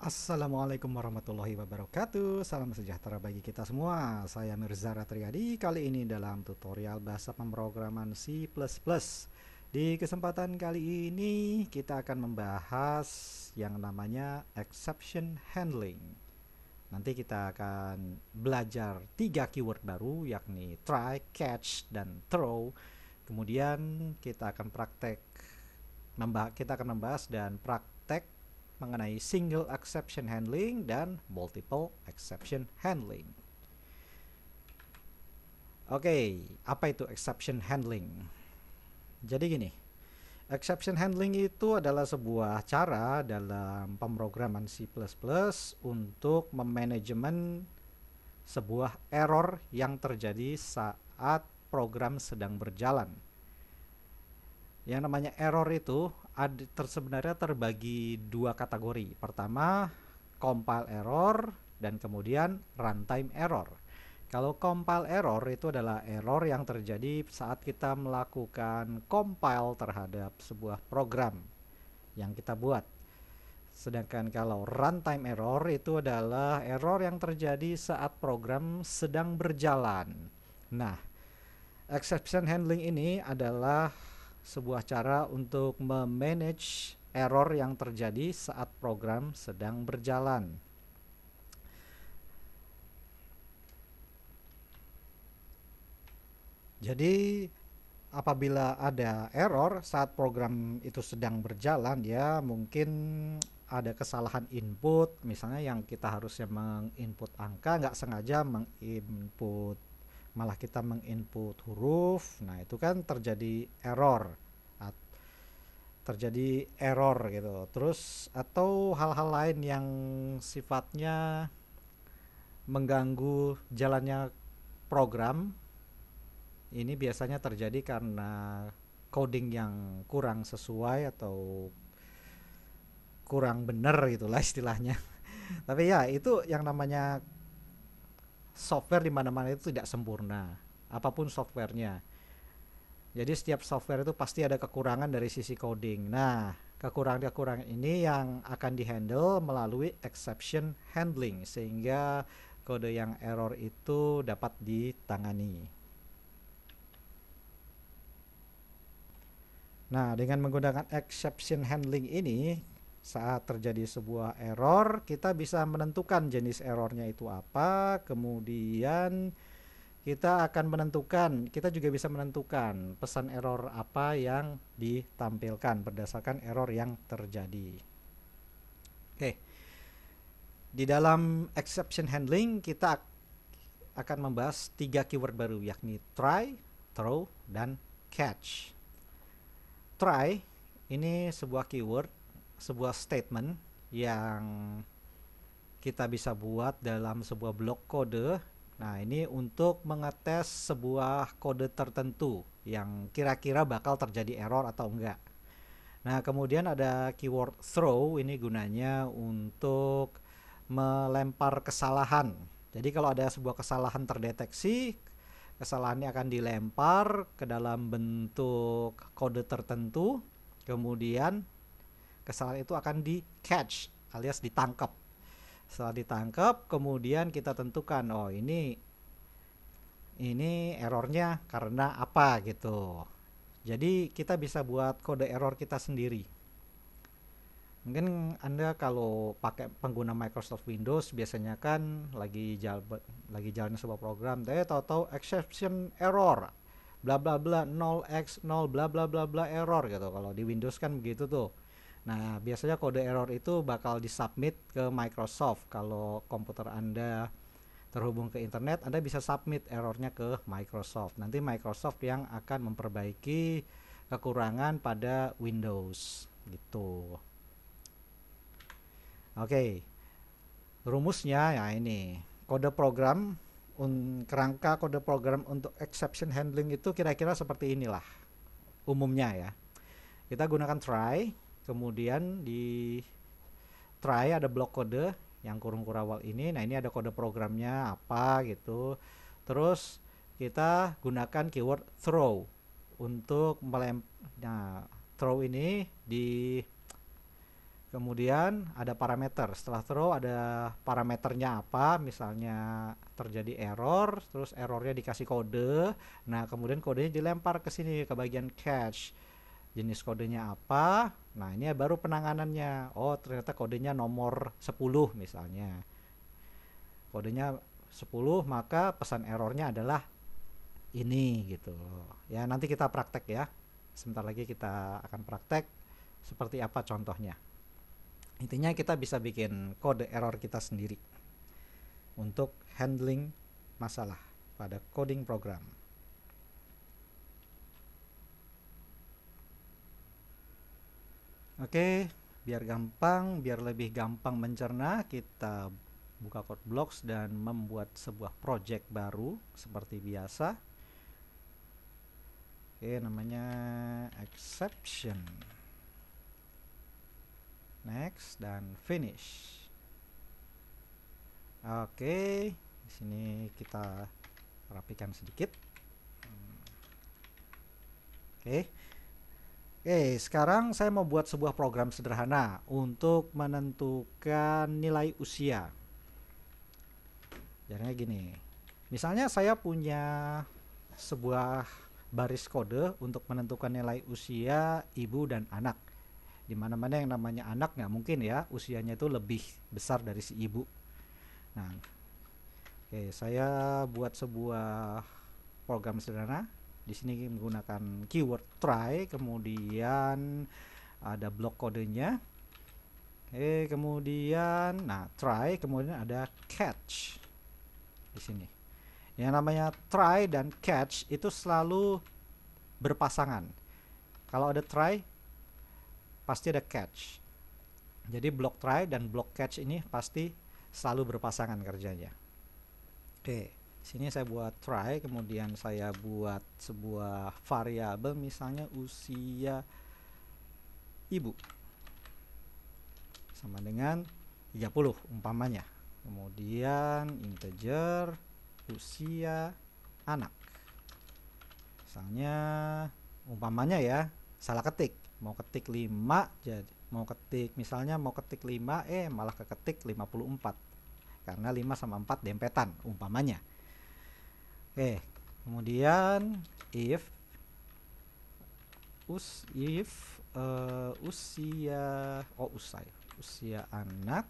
Assalamualaikum warahmatullahi wabarakatuh. Salam sejahtera bagi kita semua. Saya Mirza Ratriadi. Kali ini dalam tutorial bahasa pemrograman C++. Di kesempatan kali ini kita akan membahas yang namanya exception handling. Nanti kita akan belajar 3 keyword baru, yakni try, catch, dan throw. Kemudian kita akan membahas dan praktek mengenai single exception handling dan multiple exception handling. Oke, apa itu exception handling? Jadi gini, exception handling itu adalah sebuah cara dalam pemrograman C++ untuk memanajemen sebuah error yang terjadi saat program sedang berjalan. Yang namanya error itu sebenarnya terbagi dua kategori. Pertama, compile error, dan kemudian runtime error. Kalau compile error itu adalah error yang terjadi saat kita melakukan compile terhadap sebuah program yang kita buat. Sedangkan kalau runtime error itu adalah error yang terjadi saat program sedang berjalan. Nah, exception handling ini adalah sebuah cara untuk memanage error yang terjadi saat program sedang berjalan. Jadi apabila ada error saat program itu sedang berjalan, ya mungkin ada kesalahan input, misalnya yang kita harusnya menginput angka nggak sengaja menginput, malah kita menginput huruf. Nah, itu kan terjadi error gitu. Terus atau hal-hal lain yang sifatnya mengganggu jalannya program, ini biasanya terjadi karena coding yang kurang sesuai atau kurang benar gitulah istilahnya. Tapi ya, itu yang namanya software, di mana-mana itu tidak sempurna, apapun softwarenya. Jadi setiap software itu pasti ada kekurangan dari sisi coding. Nah, kekurangan-kekurangan ini yang akan dihandle melalui exception handling, sehingga kode yang error itu dapat ditangani. Nah, dengan menggunakan exception handling ini, saat terjadi sebuah error, kita bisa menentukan jenis errornya itu apa, kemudian kita juga bisa menentukan pesan error apa yang ditampilkan berdasarkan error yang terjadi. Oke, di dalam exception handling kita akan membahas 3 keyword baru, yakni try, throw, dan catch. Try ini sebuah keyword, sebuah statement yang kita bisa buat dalam sebuah blok kode. Nah, ini untuk mengetes sebuah kode tertentu yang kira-kira bakal terjadi error atau enggak. Nah, kemudian ada keyword throw, ini gunanya untuk melempar kesalahan. Jadi kalau ada sebuah kesalahan terdeteksi, kesalahannya akan dilempar ke dalam bentuk kode tertentu, kemudian kesalahan itu akan di catch alias ditangkap. Setelah ditangkap, kemudian kita tentukan, oh ini errornya karena apa gitu. Jadi kita bisa buat kode error kita sendiri. Mungkin Anda kalau pakai pengguna Microsoft Windows biasanya kan lagi jalan sebuah program, tahu-tahu exception error bla bla bla 0x0 bla bla bla bla error gitu. Kalau di Windows kan begitu tuh. Nah, biasanya kode error itu bakal disubmit ke Microsoft. Kalau komputer Anda terhubung ke internet, Anda bisa submit errornya ke Microsoft. Nanti Microsoft yang akan memperbaiki kekurangan pada Windows gitu. Oke, rumusnya ya ini. Kerangka kode program untuk exception handling itu kira-kira seperti inilah umumnya ya. Kita gunakan try, kemudian di try ada blok kode yang kurung kurawal ini. Nah, ini ada kode programnya apa gitu. Terus kita gunakan keyword throw untuk throw ini Kemudian ada parameter. Setelah throw ada parameternya apa, misalnya terjadi error, terus errornya dikasih kode. Nah, kemudian kodenya dilempar ke sini ke bagian catch. Jenis kodenya apa? Nah, ini baru penanganannya. Oh, ternyata kodenya nomor 10 misalnya. Kodenya 10, maka pesan errornya adalah ini gitu. Ya, nanti kita praktek ya. Sebentar lagi kita akan praktek seperti apa contohnya. Intinya kita bisa bikin kode error kita sendiri untuk handling masalah pada coding program. Oke, biar lebih gampang mencerna, kita buka code blocks dan membuat sebuah project baru seperti biasa. Oke, namanya exception. Next dan finish. Oke, di sini kita rapikan sedikit. Oke. Oke, sekarang saya mau buat sebuah program sederhana untuk menentukan nilai usia. Caranya gini. Misalnya saya punya sebuah baris kode untuk menentukan nilai usia ibu dan anak. Di mana-mana yang namanya anak nggak mungkin ya usianya itu lebih besar dari si ibu. Nah, oke, saya buat sebuah program sederhana. Di sini menggunakan keyword try, kemudian ada blok kodenya. Oke, kemudian try, kemudian ada catch di sini. Yang namanya try dan catch itu selalu berpasangan. Kalau ada try pasti ada catch. Jadi blok try dan blok catch ini pasti selalu berpasangan kerjanya. Oke, sini saya buat try, kemudian saya buat sebuah variabel misalnya usia ibu sama dengan 30 umpamanya. Kemudian integer usia anak. Misalnya umpamanya ya, salah ketik. Mau ketik 5 jadi mau ketik 5 malah keketik 54 karena 5 sama 4 dempetan umpamanya. Oke, kemudian if usia anak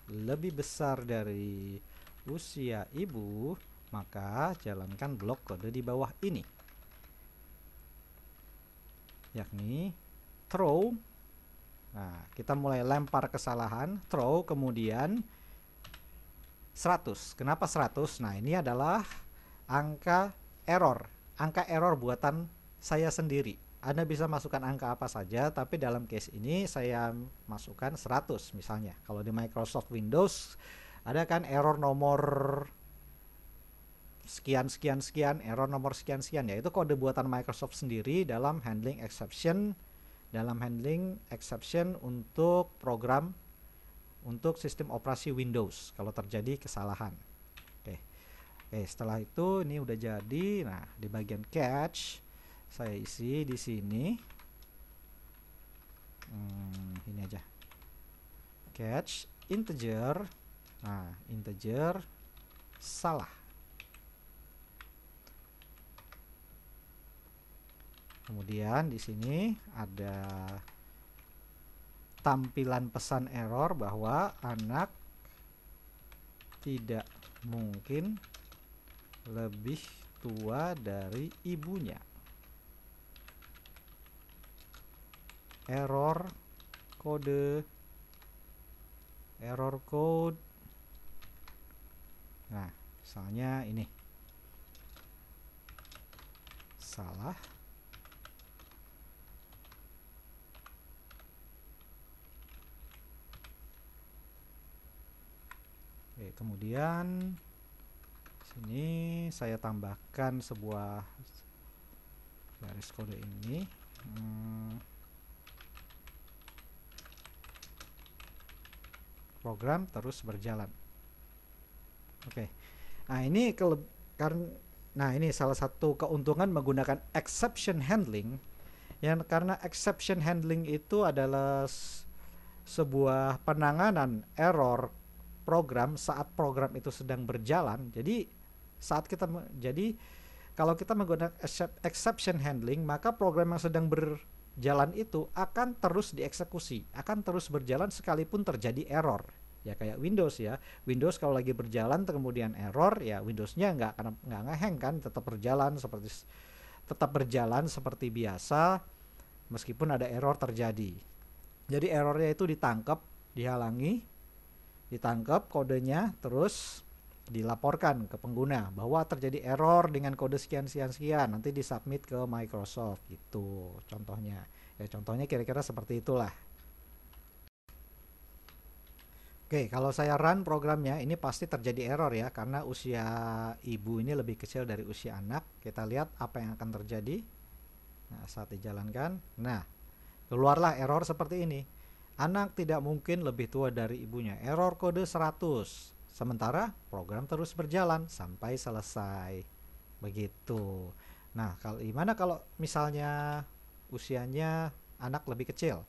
lebih besar dari usia ibu, maka jalankan blok kode di bawah ini, yakni throw. Nah, kita mulai lempar kesalahan, throw, kemudian 100. Kenapa 100? Nah, ini adalah angka error buatan saya sendiri. Anda bisa masukkan angka apa saja, tapi dalam case ini saya masukkan 100 misalnya. Kalau di Microsoft Windows ada kan error nomor sekian, error nomor sekian, ya itu kode buatan Microsoft sendiri dalam handling exception untuk program untuk sistem operasi Windows kalau terjadi kesalahan. Oke, setelah itu ini udah jadi. Nah, di bagian catch saya isi di sini ini aja, catch integer. Nah, integer salah. Kemudian di sini ada tampilan pesan error bahwa anak tidak mungkin lebih tua dari ibunya. Error code. Nah, misalnya ini salah. Oke, kemudian sini saya tambahkan sebuah garis kode ini. Program terus berjalan. Oke. Nah, ini ini salah satu keuntungan menggunakan exception handling. Karena exception handling itu adalah sebuah penanganan error program saat program itu sedang berjalan. Jadi jadi kalau kita menggunakan exception handling, maka program yang sedang berjalan itu akan terus dieksekusi, akan terus berjalan sekalipun terjadi error. Ya kayak Windows ya. Windows kalau lagi berjalan kemudian error, ya Windowsnya nggak ngehang kan, tetap berjalan seperti biasa meskipun ada error terjadi. Jadi errornya itu ditangkap, dihalangi, ditangkap kodenya, terus dilaporkan ke pengguna bahwa terjadi error dengan kode sekian sekian sekian, nanti disubmit ke Microsoft gitu contohnya. Ya contohnya kira-kira seperti itulah. Oke, kalau saya run programnya ini pasti terjadi error ya, karena usia ibu ini lebih kecil dari usia anak. Kita lihat apa yang akan terjadi saat dijalankan. Nah, keluarlah error seperti ini. Anak tidak mungkin lebih tua dari ibunya. Error kode 100. Sementara program terus berjalan sampai selesai. Begitu. Nah, gimana kalau misalnya usianya anak lebih kecil?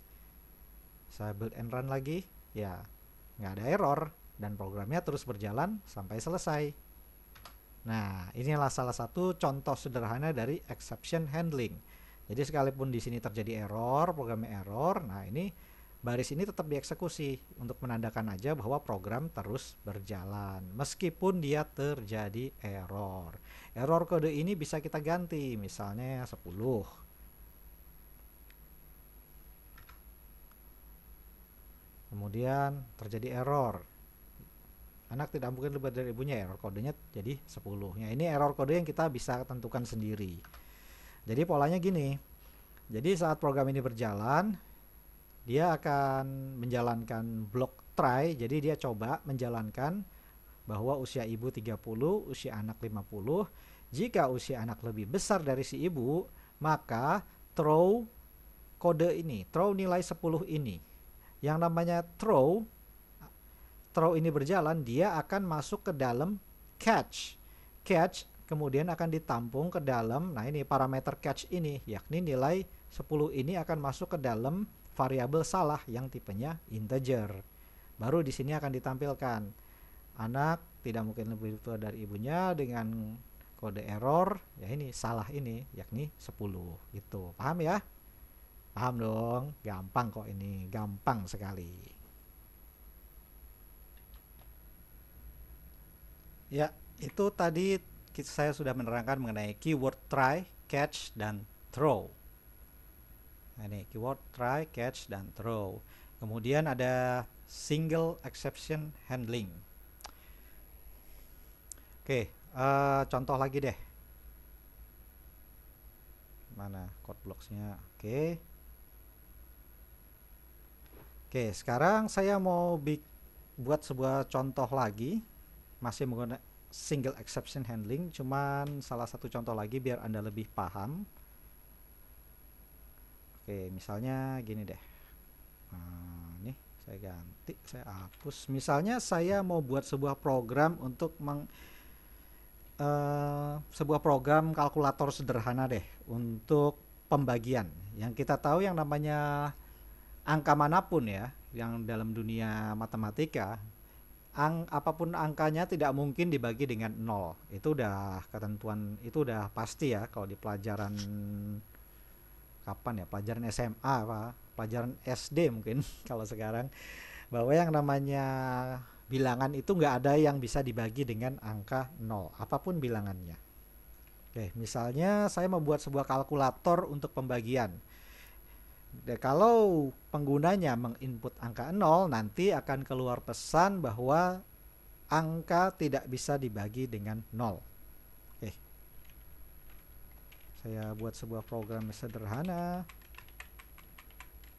Saya build and run lagi, ya nggak ada error dan programnya terus berjalan sampai selesai. Nah, inilah salah satu contoh sederhana dari exception handling. Jadi sekalipun di sini terjadi error, programnya error, nah ini baris ini tetap dieksekusi untuk menandakan aja bahwa program terus berjalan meskipun dia terjadi error. Error kode ini bisa kita ganti, misalnya 10. Kemudian terjadi error, anak tidak mungkin lebih dari ibunya, error kodenya jadi 10. Ya, ini error kode yang kita bisa tentukan sendiri. Jadi polanya gini, jadi saat program ini berjalan, dia akan menjalankan blok try. Jadi dia coba menjalankan bahwa usia ibu 30, usia anak 50. Jika usia anak lebih besar dari si ibu, maka throw kode ini, throw nilai 10 ini. Yang namanya throw ini berjalan, dia akan masuk ke dalam catch. Catch kemudian akan ditampung ke dalam, nah ini parameter catch ini, yakni nilai 10 ini akan masuk ke dalam variabel salah yang tipenya integer. Baru di sini akan ditampilkan anak tidak mungkin lebih tua dari ibunya dengan kode error, ya ini salah ini, yakni 10 gitu. Paham ya? Paham dong? Gampang kok ini, gampang sekali. Ya, itu tadi saya sudah menerangkan mengenai keyword try, catch, dan throw. Nah, ini keyword try, catch, dan throw. Kemudian ada single exception handling. Oke, contoh lagi deh. Mana code blocks-nya? Oke, sekarang saya mau buat sebuah contoh lagi, masih menggunakan single exception handling, cuman salah satu contoh lagi biar Anda lebih paham. Oke, misalnya gini deh. Nah, ini saya ganti, saya hapus. Misalnya saya mau buat sebuah program untuk sebuah program kalkulator sederhana deh untuk pembagian. Yang kita tahu yang namanya angka manapun ya, yang dalam dunia matematika, apapun angkanya tidak mungkin dibagi dengan 0. Itu udah ketentuan, itu udah pasti ya kalau di pelajaran kapan ya, pelajaran SMA apa pelajaran SD mungkin kalau sekarang, bahwa yang namanya bilangan itu nggak ada yang bisa dibagi dengan angka 0 apapun bilangannya. Oke, misalnya saya membuat sebuah kalkulator untuk pembagian. Kalau penggunanya menginput angka 0, nanti akan keluar pesan bahwa angka tidak bisa dibagi dengan 0. Saya buat sebuah program sederhana,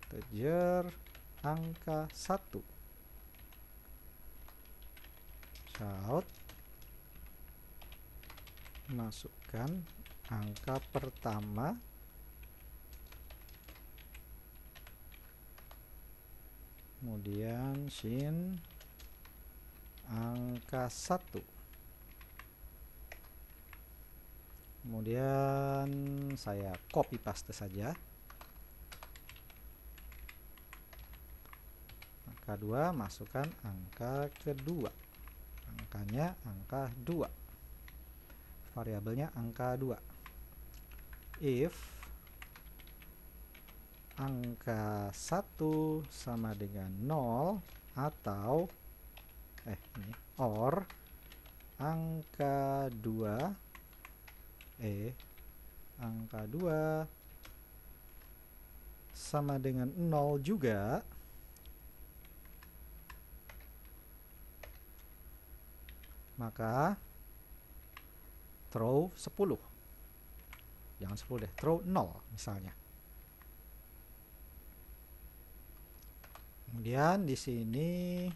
integer angka 1, shout, masukkan angka pertama, kemudian shin angka 1. Kemudian saya copy paste saja. angka 2, masukkan angka kedua. Angkanya angka 2. Variabelnya angka 2. If angka 1 sama dengan 0 atau or angka 2 sama dengan 0 juga, maka throw 10. Jangan 10 deh, throw 0 misalnya. Kemudian di sini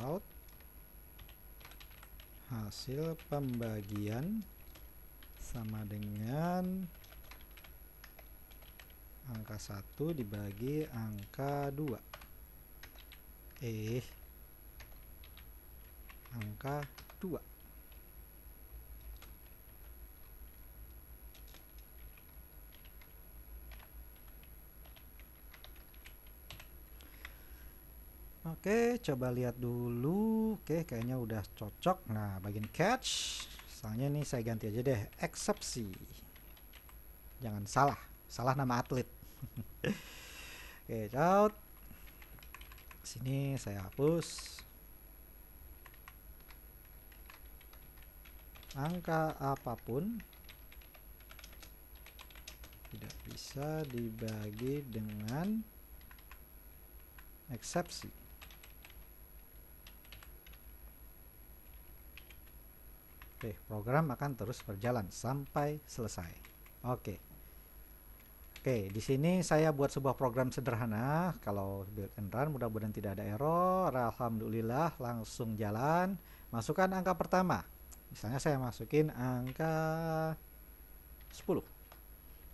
out hasil pembagian sama dengan angka 1 dibagi angka 2. Angka 2. Oke, coba lihat dulu. Oke, kayaknya udah cocok. Nah, bagian catch, misalnya ini saya ganti aja deh, eksepsi. Jangan salah nama atlet. Oke, out. Sini saya hapus. Angka apapun tidak bisa dibagi dengan eksepsi. Oke, program akan terus berjalan sampai selesai. Oke, di sini saya buat sebuah program sederhana. Kalau build and run, mudah-mudahan tidak ada error. Alhamdulillah, langsung jalan. Masukkan angka pertama. Misalnya saya masukin angka 10.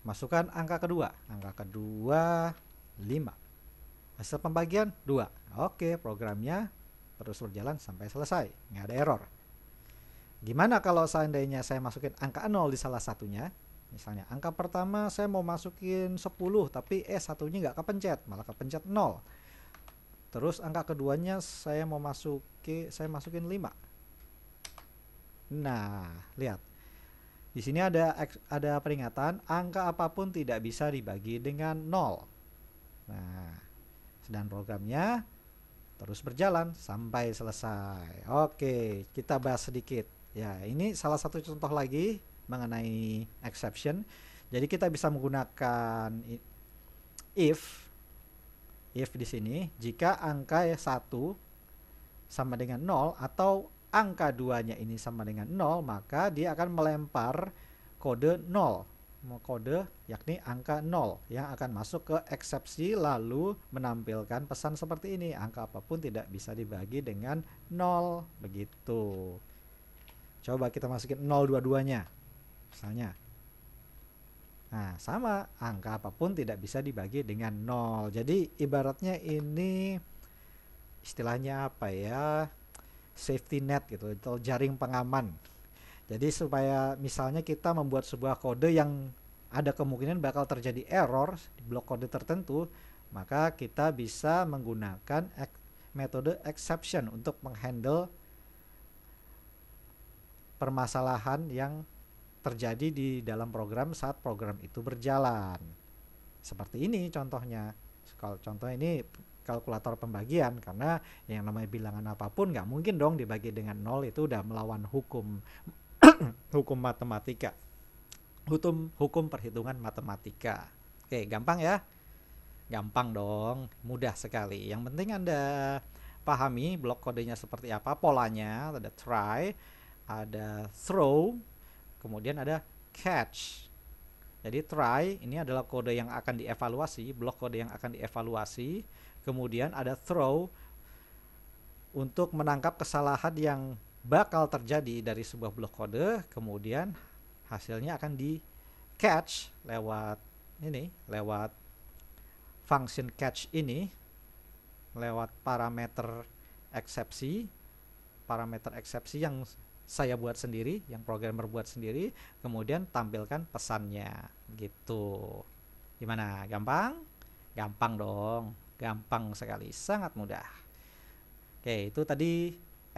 Masukkan angka kedua. Angka kedua 5. Hasil pembagian 2. Oke, programnya terus berjalan sampai selesai. Nggak ada error. Gimana kalau seandainya saya masukin angka 0 di salah satunya? Misalnya angka pertama saya mau masukin 10, tapi satunya nggak kepencet, malah kepencet 0. Terus angka keduanya saya masukin 5. Nah, lihat. Di sini ada peringatan angka apapun tidak bisa dibagi dengan 0. Nah, sedang programnya terus berjalan sampai selesai. Oke, kita bahas sedikit. Ya, ini salah satu contoh lagi mengenai exception. Jadi kita bisa menggunakan if di sini jika angka 1 sama dengan 0 atau angka 2-nya ini sama dengan 0, maka dia akan melempar kode 0. Kode yakni angka 0 yang akan masuk ke eksepsi lalu menampilkan pesan seperti ini, angka apapun tidak bisa dibagi dengan 0, begitu. Coba kita masukin 0 dua-duanya misalnya. Nah, sama, angka apapun tidak bisa dibagi dengan 0. Jadi ibaratnya ini istilahnya apa ya, safety net gitu, atau jaring pengaman. Jadi supaya misalnya kita membuat sebuah kode yang ada kemungkinan bakal terjadi error di blok kode tertentu, maka kita bisa menggunakan metode exception untuk menghandle permasalahan yang terjadi di dalam program saat program itu berjalan. Seperti ini contohnya. Kalau contoh ini kalkulator pembagian, karena yang namanya bilangan apapun nggak mungkin dong dibagi dengan 0, itu udah melawan hukum hukum matematika, hukum perhitungan matematika. Oke, gampang ya? Gampang dong, mudah sekali. Yang penting Anda pahami blok kodenya seperti apa, polanya. Ada try, ada throw, kemudian ada catch. Jadi try ini adalah kode yang akan dievaluasi, blok kode yang akan dievaluasi. Kemudian ada throw untuk menangkap kesalahan yang bakal terjadi dari sebuah blok kode. Kemudian hasilnya akan di catch lewat function catch ini, lewat parameter eksepsi yang saya buat sendiri, yang programmer buat sendiri, kemudian tampilkan pesannya gitu. Gimana? Gampang? Gampang dong. Gampang sekali, sangat mudah. Oke, itu tadi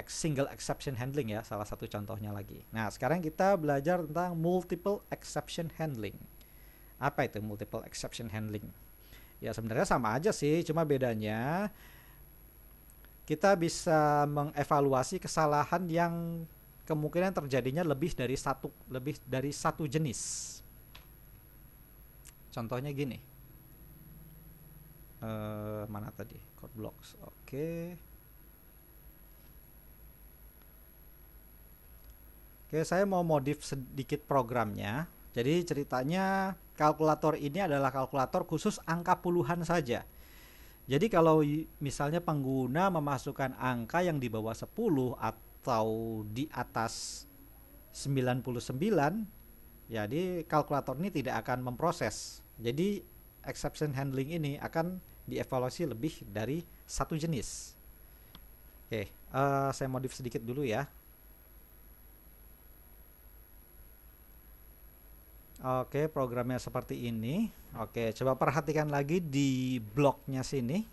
single exception handling ya, salah satu contohnya lagi. Nah, sekarang kita belajar tentang multiple exception handling. Apa itu multiple exception handling? Ya sebenarnya sama aja sih, cuma bedanya kita bisa mengevaluasi kesalahan yang kemungkinan terjadinya lebih dari satu jenis. Contohnya gini. Mana tadi? Code blocks. Oke. Oke, saya mau modif sedikit programnya. Jadi ceritanya kalkulator ini adalah kalkulator khusus angka puluhan saja. Jadi kalau misalnya pengguna memasukkan angka yang di bawah 10 atau di atas 99, jadi kalkulator ini tidak akan memproses. Jadi exception handling ini akan dievaluasi lebih dari satu jenis. Oke, saya modif sedikit dulu ya. Oke, programnya seperti ini. Oke, coba perhatikan lagi di bloknya sini.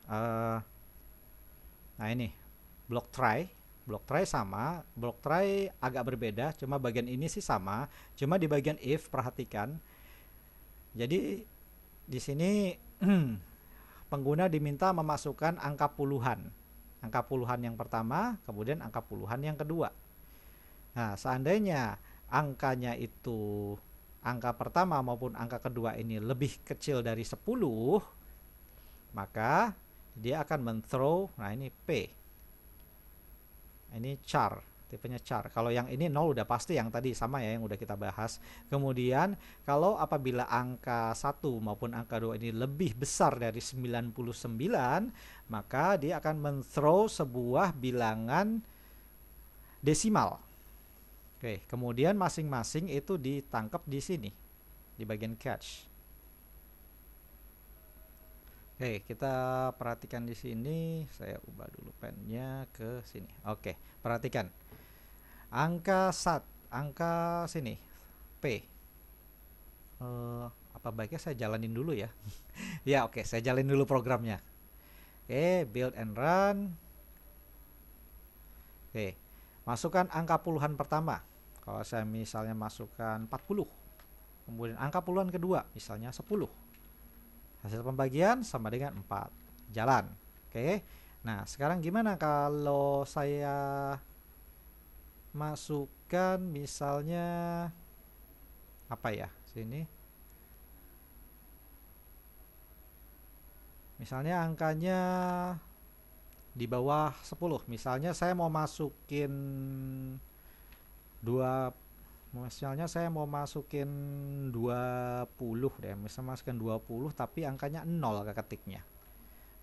Nah ini blok try. Blok try sama, blok try agak berbeda, cuma bagian ini sih sama. Cuma di bagian if perhatikan. Jadi di sini pengguna diminta memasukkan angka puluhan. Angka puluhan yang pertama, kemudian angka puluhan yang kedua. Nah, seandainya angkanya itu angka pertama maupun angka kedua ini lebih kecil dari 10, maka dia akan men-throw, nah ini P, ini char, tipenya char. Kalau yang ini 0 udah pasti, yang tadi sama ya, yang udah kita bahas. Kemudian kalau apabila angka 1 maupun angka 2 ini lebih besar dari 99, maka dia akan men-throw sebuah bilangan desimal. Oke, kemudian masing-masing itu ditangkap di sini, di bagian catch. Oke, kita perhatikan di sini. Saya ubah dulu pennya ke sini. Oke, perhatikan. Angka sini, P. Apa baiknya saya jalanin dulu ya? Ya, oke, saya jalanin dulu programnya. Oke, build and run. Oke, masukkan angka puluhan pertama. Kalau saya misalnya masukkan 40, kemudian angka puluhan kedua misalnya 10, hasil pembagian sama dengan 4, jalan. Oke, nah sekarang gimana kalau saya masukkan misalnya apa ya, sini misalnya angkanya di bawah 10, misalnya saya mau masukin misalnya saya mau masukin 20 deh, misalnya masukin 20 tapi angkanya 0 ketiknya.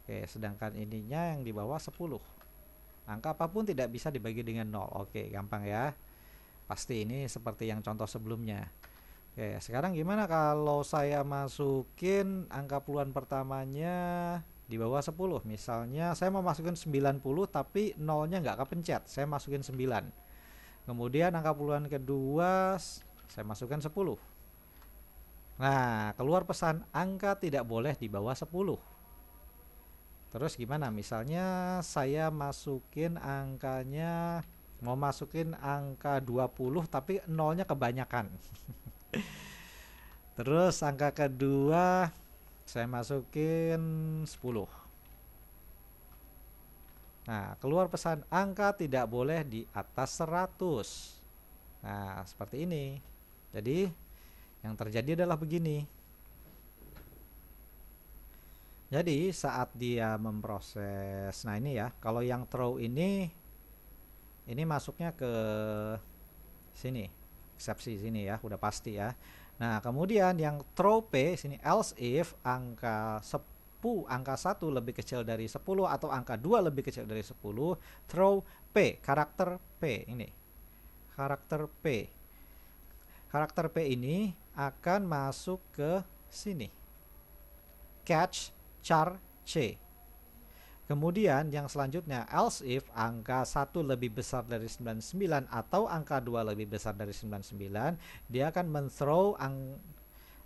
Oke, sedangkan ininya yang di bawah 10, angka apapun tidak bisa dibagi dengan 0. Oke, gampang ya, pasti ini seperti yang contoh sebelumnya. Oke, sekarang gimana kalau saya masukin angka puluhan pertamanya di bawah 10, misalnya saya mau masukin 90 tapi 0 nya nggak kepencet, saya masukin 9. Kemudian angka puluhan kedua saya masukkan 10. Nah, keluar pesan angka tidak boleh di bawah 10. Terus gimana? Misalnya saya masukin angkanya, mau masukin angka 20 tapi 0-nya kebanyakan. Terus angka kedua saya masukin 10. Nah, keluar pesan angka tidak boleh di atas 100. Nah, seperti ini. Jadi, yang terjadi adalah begini. Jadi, saat dia memproses, nah ini ya, kalau yang throw ini masuknya ke sini, eksepsi sini ya, udah pasti ya. Nah, kemudian yang throw P sini, else if angka 1 lebih kecil dari 10 atau angka 2 lebih kecil dari 10, throw P, karakter P ini. Karakter P. Karakter P ini akan masuk ke sini. Catch char C. Kemudian yang selanjutnya, else if angka 1 lebih besar dari 99 atau angka 2 lebih besar dari 99, dia akan men-throw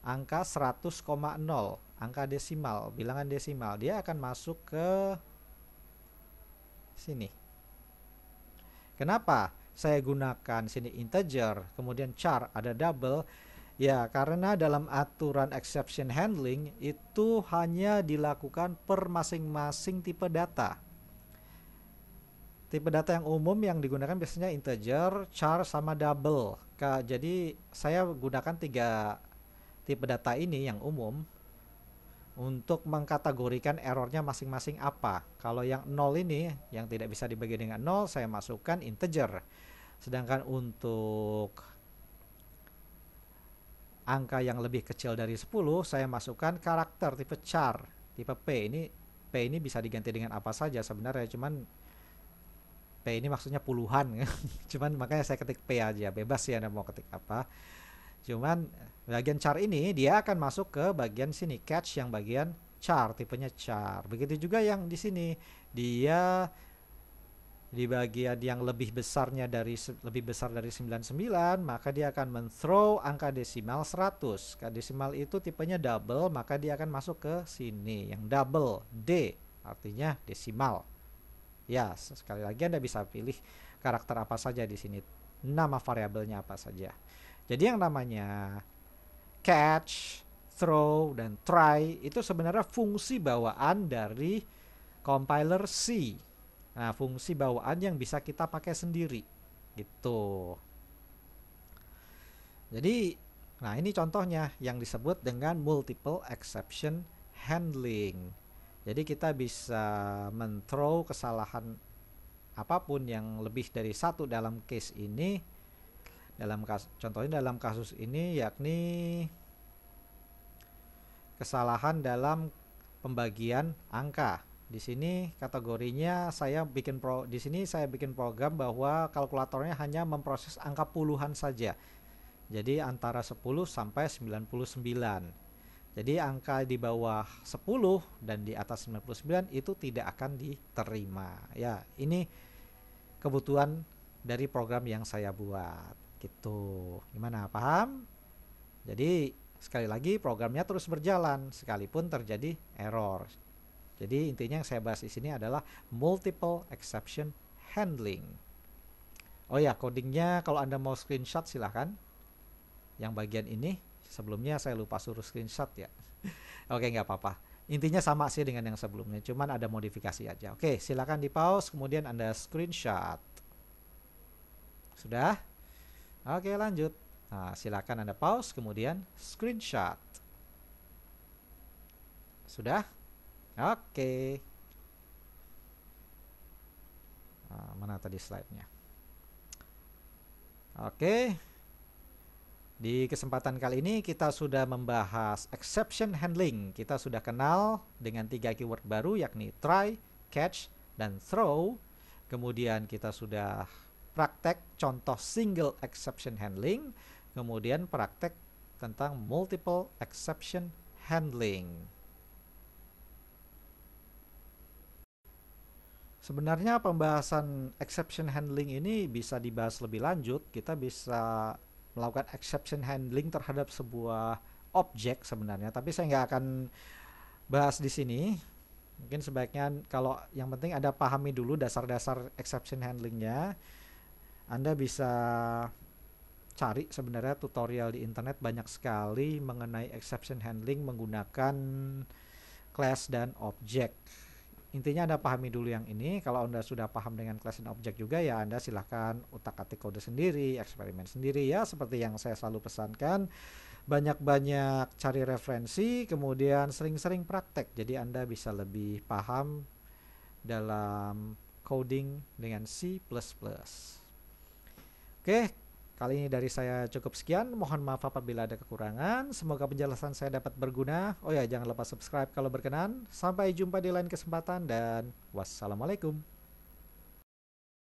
angka 100,0. angka desimal, bilangan desimal, dia akan masuk ke sini. Kenapa saya gunakan sini integer, kemudian char ada double? Ya, karena dalam aturan exception handling itu hanya dilakukan per masing-masing tipe data. Tipe data yang umum yang digunakan biasanya integer, char, sama double. Jadi saya gunakan 3 tipe data ini yang umum untuk mengkategorikan errornya masing-masing apa. Kalau yang 0 ini yang tidak bisa dibagi dengan 0, saya masukkan integer. Sedangkan untuk angka yang lebih kecil dari 10, saya masukkan karakter tipe char, tipe P. P ini bisa diganti dengan apa saja sebenarnya, cuman P ini maksudnya puluhan. Cuman makanya saya ketik P aja, bebas sih Anda mau ketik apa. Cuman bagian char ini dia akan masuk ke bagian sini, catch yang bagian char, tipenya char. Begitu juga yang di sini, dia di bagian yang lebih besar dari 99, maka dia akan men-throw angka desimal 100. Desimal itu tipenya double, maka dia akan masuk ke sini yang double, D artinya desimal. Ya, sekali lagi Anda bisa pilih karakter apa saja di sini, nama variabelnya apa saja. Jadi yang namanya catch, throw, dan try itu sebenarnya fungsi bawaan dari compiler C. Nah, fungsi bawaan yang bisa kita pakai sendiri gitu. Jadi, nah ini contohnya yang disebut dengan multiple exception handling. Jadi kita bisa men-throw kesalahan apapun yang lebih dari 1 dalam case ini. Contohnya dalam kasus ini yakni kesalahan dalam pembagian angka. Di sini kategorinya di sini saya bikin program bahwa kalkulatornya hanya memproses angka puluhan saja. Jadi antara 10 sampai 99. Jadi angka di bawah 10 dan di atas 99 itu tidak akan diterima. Ya, ini kebutuhan dari program yang saya buat. Gitu. Gimana, paham? Jadi sekali lagi programnya terus berjalan sekalipun terjadi error. Jadi intinya yang saya bahas di sini adalah multiple exception handling. Oh ya, codingnya kalau Anda mau screenshot silahkan. Yang bagian ini sebelumnya saya lupa suruh screenshot ya. Oke, nggak apa-apa. Intinya sama sih dengan yang sebelumnya, cuman ada modifikasi aja. Oke, silakan di pause kemudian Anda screenshot. Sudah? Oke, lanjut. Nah, silakan Anda pause kemudian screenshot. Sudah? Oke. Nah, mana tadi slide-nya? Oke. Di kesempatan kali ini kita sudah membahas exception handling. Kita sudah kenal dengan 3 keyword baru yakni try, catch, dan throw. Kemudian kita sudah praktek contoh single exception handling, kemudian praktek tentang multiple exception handling. Sebenarnya pembahasan exception handling ini bisa dibahas lebih lanjut. Kita bisa melakukan exception handling terhadap sebuah objek sebenarnya, tapi saya nggak akan bahas di sini. Mungkin sebaiknya kalau yang penting Anda pahami dulu dasar-dasar exception handlingnya. Anda bisa cari sebenarnya tutorial di internet banyak sekali mengenai exception handling menggunakan class dan objek. Intinya Anda pahami dulu yang ini. Kalau Anda sudah paham dengan class dan objek juga, ya Anda silahkan utak-atik kode sendiri, eksperimen sendiri ya, seperti yang saya selalu pesankan. Banyak-banyak cari referensi, kemudian sering-sering praktek. Jadi Anda bisa lebih paham dalam coding dengan C++. Oke, kali ini dari saya cukup sekian. Mohon maaf apabila ada kekurangan. Semoga penjelasan saya dapat berguna. Oh ya, jangan lupa subscribe kalau berkenan. Sampai jumpa di lain kesempatan dan wassalamualaikum.